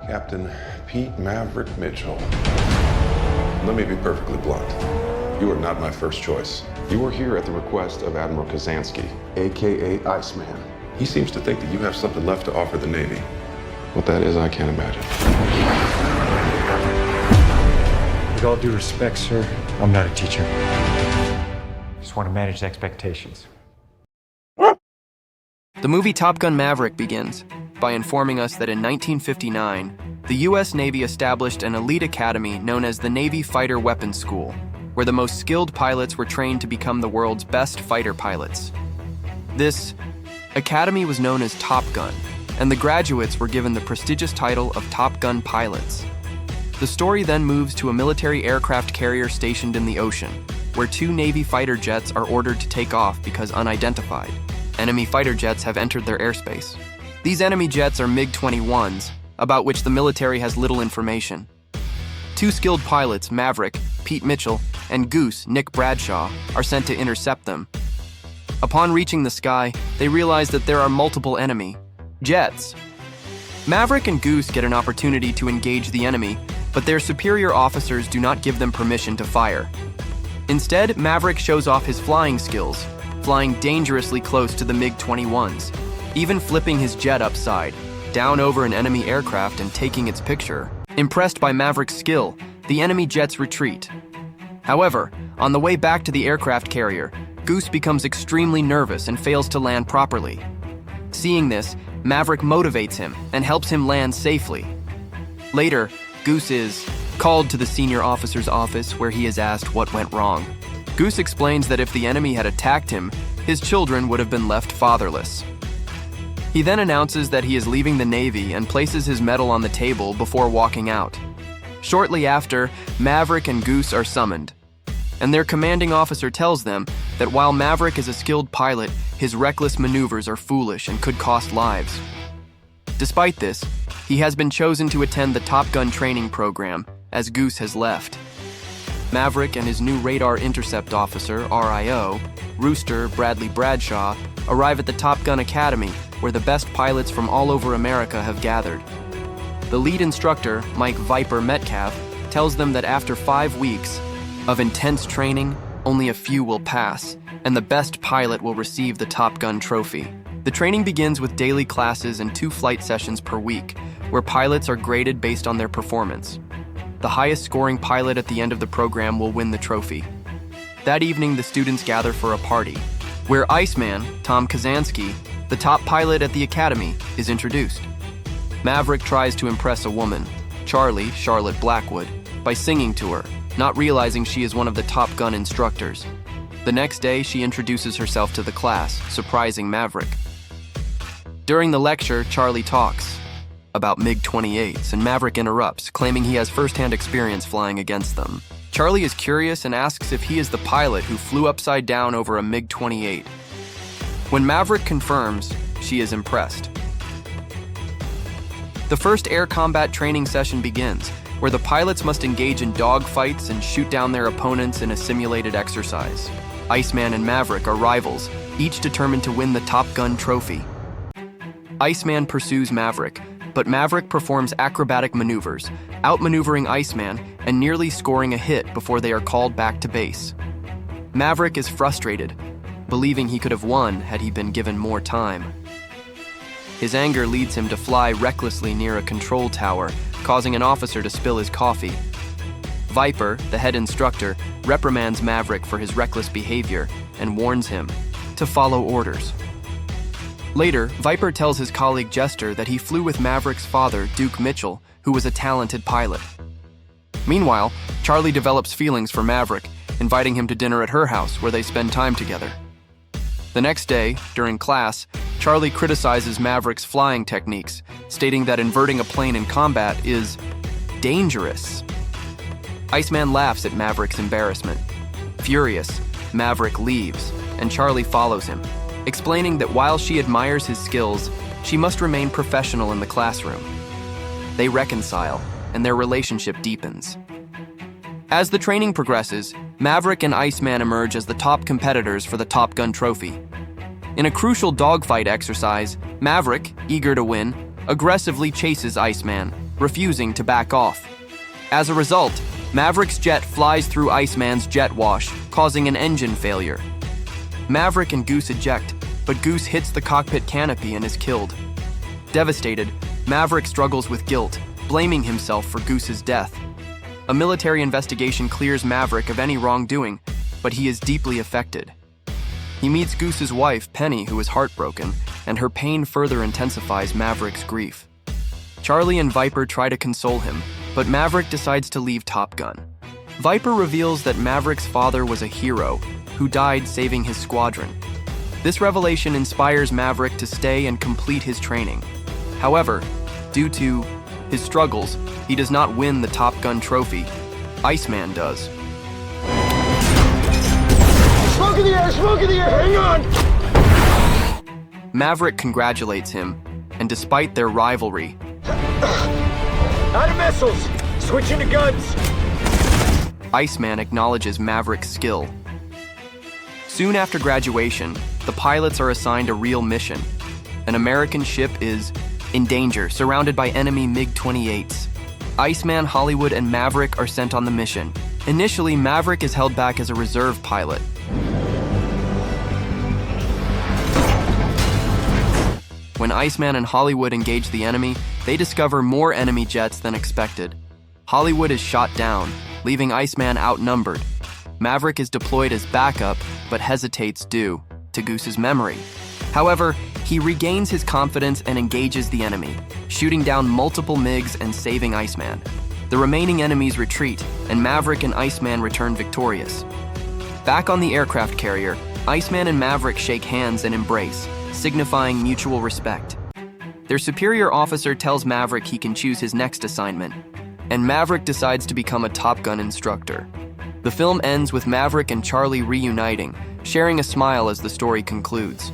Captain Pete Maverick Mitchell. Let me be perfectly blunt. You are not my first choice. You are here at the request of Admiral Kazansky, AKA Iceman. He seems to think that you have something left to offer the Navy. What that is, I can't imagine. With all due respect, sir, I'm not a teacher. Just want to manage expectations. The movie Top Gun Maverick begins by informing us that in 1959, the U.S. Navy established an elite academy known as the Navy Fighter Weapons School, where the most skilled pilots were trained to become the world's best fighter pilots. This academy was known as Top Gun, and the graduates were given the prestigious title of Top Gun pilots. The story then moves to a military aircraft carrier stationed in the ocean, where two Navy fighter jets are ordered to take off because unidentified. Enemy fighter jets have entered their airspace. These enemy jets are MiG-21s, about which the military has little information. Two skilled pilots, Maverick, Pete Mitchell, and Goose, Nick Bradshaw, are sent to intercept them. Upon reaching the sky, they realize that there are multiple enemy jets. Maverick and Goose get an opportunity to engage the enemy, but their superior officers do not give them permission to fire. Instead, Maverick shows off his flying skills, flying dangerously close to the MiG-21s, even flipping his jet upside, down over an enemy aircraft and taking its picture. Impressed by Maverick's skill, the enemy jets retreat. However, on the way back to the aircraft carrier, Goose becomes extremely nervous and fails to land properly. Seeing this, Maverick motivates him and helps him land safely. Later, Goose is called to the senior officer's office where he is asked what went wrong. Goose explains that if the enemy had attacked him, his children would have been left fatherless. He then announces that he is leaving the Navy and places his medal on the table before walking out. Shortly after, Maverick and Goose are summoned, and their commanding officer tells them that while Maverick is a skilled pilot, his reckless maneuvers are foolish and could cost lives. Despite this, he has been chosen to attend the Top Gun training program, as Goose has left. Maverick and his new radar intercept officer, RIO, Rooster Bradley Bradshaw, arrive at the Top Gun Academy, where the best pilots from all over America have gathered. The lead instructor, Mike Viper Metcalf, tells them that after 5 weeks of intense training, only a few will pass, and the best pilot will receive the Top Gun trophy. The training begins with daily classes and 2 flight sessions per week, where pilots are graded based on their performance. The highest scoring pilot at the end of the program will win the trophy. That evening, the students gather for a party, where Iceman, Tom Kazansky, the top pilot at the academy, is introduced. Maverick tries to impress a woman, Charlotte Blackwood, by singing to her, not realizing she is one of the Top Gun instructors. The next day, she introduces herself to the class, surprising Maverick. During the lecture, Charlie talks about MiG-28s, and Maverick interrupts, claiming he has first-hand experience flying against them. Charlie is curious and asks if he is the pilot who flew upside down over a MiG-28. When Maverick confirms, she is impressed. The first air combat training session begins, where the pilots must engage in dogfights and shoot down their opponents in a simulated exercise. Iceman and Maverick are rivals, each determined to win the Top Gun trophy. Iceman pursues Maverick, but Maverick performs acrobatic maneuvers, outmaneuvering Iceman and nearly scoring a hit before they are called back to base. Maverick is frustrated, believing he could have won had he been given more time. His anger leads him to fly recklessly near a control tower, causing an officer to spill his coffee. Viper, the head instructor, reprimands Maverick for his reckless behavior and warns him to follow orders. Later, Viper tells his colleague Jester that he flew with Maverick's father, Duke Mitchell, who was a talented pilot. Meanwhile, Charlie develops feelings for Maverick, inviting him to dinner at her house where they spend time together. The next day, during class, Charlie criticizes Maverick's flying techniques, stating that inverting a plane in combat is dangerous. Iceman laughs at Maverick's embarrassment. Furious, Maverick leaves, and Charlie follows him, explaining that while she admires his skills, she must remain professional in the classroom. They reconcile, and their relationship deepens. As the training progresses, Maverick and Iceman emerge as the top competitors for the Top Gun trophy. In a crucial dogfight exercise, Maverick, eager to win, aggressively chases Iceman, refusing to back off. As a result, Maverick's jet flies through Iceman's jet wash, causing an engine failure. Maverick and Goose eject, but Goose hits the cockpit canopy and is killed. Devastated, Maverick struggles with guilt, blaming himself for Goose's death. A military investigation clears Maverick of any wrongdoing, but he is deeply affected. He meets Goose's wife, Penny, who is heartbroken, and her pain further intensifies Maverick's grief. Charlie and Viper try to console him, but Maverick decides to leave Top Gun. Viper reveals that Maverick's father was a hero who died saving his squadron. This revelation inspires Maverick to stay and complete his training. However, due to his struggles, he does not win the Top Gun trophy. Iceman does. Smoke in the air! Smoke in the air! Hang on! Maverick congratulates him, and despite their rivalry, Out of missiles! Switching to guns! Iceman acknowledges Maverick's skill. Soon after graduation, the pilots are assigned a real mission. An American ship is in danger, surrounded by enemy MiG-28s. Iceman, Hollywood, and Maverick are sent on the mission. Initially, Maverick is held back as a reserve pilot. When Iceman and Hollywood engage the enemy, they discover more enemy jets than expected. Hollywood is shot down, leaving Iceman outnumbered. Maverick is deployed as backup, but hesitates due to Goose's memory. However, he regains his confidence and engages the enemy, shooting down multiple MiGs and saving Iceman. The remaining enemies retreat, and Maverick and Iceman return victorious. Back on the aircraft carrier, Iceman and Maverick shake hands and embrace, signifying mutual respect. Their superior officer tells Maverick he can choose his next assignment, and Maverick decides to become a Top Gun instructor. The film ends with Maverick and Charlie reuniting, sharing a smile as the story concludes.